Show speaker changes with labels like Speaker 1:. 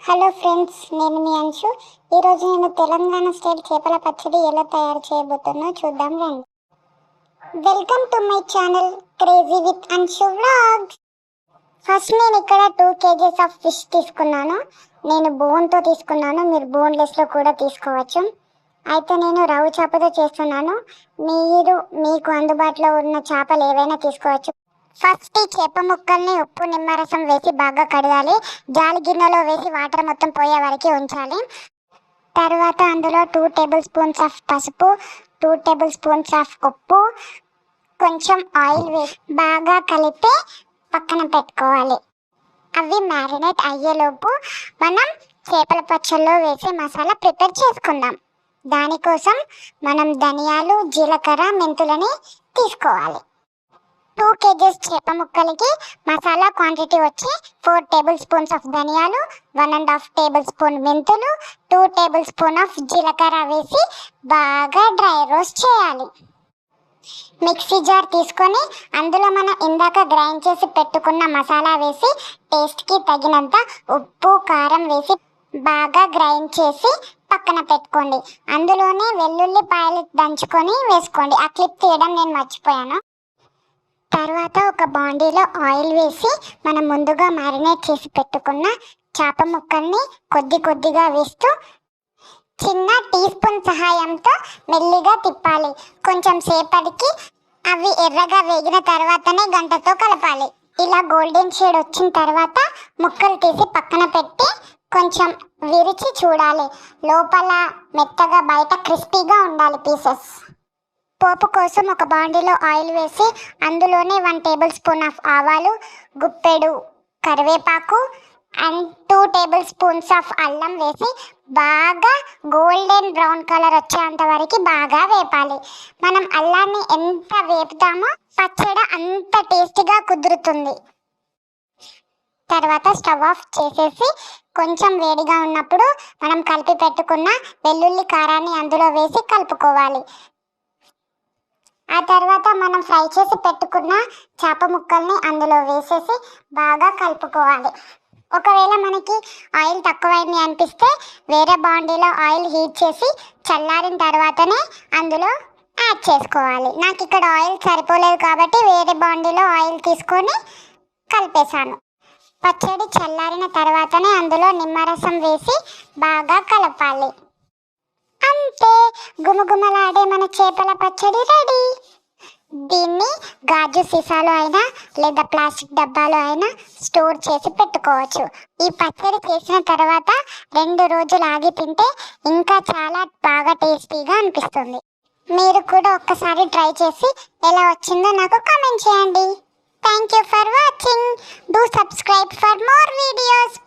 Speaker 1: Hello friends, నేను మీ అంశు. ఈరోజు నేను తెలంగాణ స్టైల్ చేపల పచ్చడి ఎలా తయారు చేయబోతున్నా చూద్దాం రండి. Welcome to my channel crazy with Anshu vlogs. First నేను ఇక్కడ 2 kgs ఆఫ్ ఫిష్ తీసుకున్నాను. నేను బోన్తో తీసుకున్నాను, మీరు బోన్లెస్లో కూడా తీసుకోవచ్చు. అయితే నేను రవ్వ చేపతో చేస్తున్నాను. మీరు మీకు అందుబాటులో ఉన్న చేపలు ఏవైనా తీసుకోవచ్చు. ఫస్ట్ ఈ చేప ముక్కల్ని ఉప్పు నిమ్మరసం వేసి బాగా కడగాలి. జాలి గిన్నెలో వేసి వాటర్ మొత్తం పోయే వరకు ఉంచాలి. తర్వాత అందులో 2 టేబుల్ స్పూన్స్ ఆఫ్ పసుపు, 2 టేబుల్ స్పూన్స్ ఆఫ్ ఉప్పు, కొంచెం ఆయిల్ వేసి బాగా కలిపి పక్కన పెట్టుకోవాలి. అవి మ్యారినేట్ అయ్యేలోపు మనం చేపల పచ్చళ్ళలో వేసే మసాలా ప్రిపేర్ చేసుకుందాం. దానికోసం మనం ధనియాలు, జీలకర్ర, మెంతులని తీసుకోవాలి. 2 kgs చేప ముక్కలకి మసాలా క్వాంటిటీ వచ్చి 4 టేబుల్ స్పూన్స్ ఆఫ్ ధనియాలు, 1.5 టేబుల్ స్పూన్ మెంతులు, 2 టేబుల్ స్పూన్ ఆఫ్ జీలకర్ర వేసి బాగా డ్రై రోస్ట్ చేయాలి. మిక్సీ జార్ తీసుకొని అందులో మనం ఇందాక గ్రైండ్ చేసి పెట్టుకున్న మసాలా వేసి టేస్ట్కి తగినంత ఉప్పు, కారం వేసి బాగా గ్రైండ్ చేసి పక్కన పెట్టుకోండి. అందులోనే వెల్లుల్లిపాయలు దంచుకొని వేసుకోండి. ఆ క్లిప్ తీయడం నేను మర్చిపోయాను. తర్వాత ఒక బాండీలో ఆయిల్ వేసి మనం ముందుగా మ్యారినేట్ చేసి పెట్టుకున్న చేప ముక్కల్ని కొద్దిగా వేస్తూ చిన్న టీ స్పూన్ సహాయంతో మెల్లిగా తిప్పాలి. కొంచెం సేపటికి అవి ఎర్రగా వేగిన తర్వాతనే గంటతో కలపాలి. ఇలా గోల్డెన్ షేడ్ వచ్చిన తర్వాత ముక్కలు తీసి పక్కన పెట్టి కొంచెం విరిచి చూడాలి. లోపల మెత్తగా బయట క్రిస్పీగా ఉండాలి పీసెస్. పోపు కోసం ఒక బాండీలో ఆయిల్ వేసి అందులోనే 1 టేబుల్ స్పూన్ ఆఫ్ ఆవాలు, గుప్పెడు కరివేపాకు అండ్ 2 టేబుల్ స్పూన్స్ ఆఫ్ అల్లం వేసి బాగా గోల్డెన్ బ్రౌన్ కలర్ వచ్చేంత వరకు బాగా వేపాలి. మనం అల్లాన్ని ఎంత వేపుతామో పచ్చడి అంత టేస్టీగా కుదురుతుంది. తర్వాత స్టవ్ ఆఫ్ చేసేసి కొంచెం వేడిగా ఉన్నప్పుడు మనం కలిపి పెట్టుకున్న వెల్లుల్లి కారాన్ని అందులో వేసి కలుపుకోవాలి. ఆ తర్వాత మనం ఫ్రై చేసి పెట్టుకున్న చేప ముక్కల్ని అందులో వేసేసి బాగా కలుపుకోవాలి. ఒకవేళ మనకి ఆయిల్ తక్కువైంది అనిపిస్తే వేరే బాండీలో ఆయిల్ హీట్ చేసి చల్లారిన తర్వాతనే అందులో యాడ్ చేసుకోవాలి. నాకు ఇక్కడ ఆయిల్ సరిపోలేదు కాబట్టి వేరే బాండీలో ఆయిల్ తీసుకొని కలిపేశాను. పచ్చడి చల్లారిన తర్వాతనే అందులో నిమ్మరసం వేసి బాగా కలపాలి. అంతే, గుమగుమలాడే మన చేపల పచ్చడి రెడీ. దీన్ని గాజు సీసాలో అయినా లేదా ప్లాస్టిక్ డబ్బాలో అయినా స్టోర్ చేసి పెట్టుకోవచ్చు. ఈ పచ్చడి చేసిన తర్వాత 2 రోజులు ఆగి తింటే ఇంకా చాలా బాగా టేస్టీగా అనిపిస్తుంది. మీరు కూడా ఒక్కసారి ట్రై చేసి ఎలా వచ్చిందో నాకు కామెంట్ చేయండి. Thank you for watching. Do subscribe for more videos.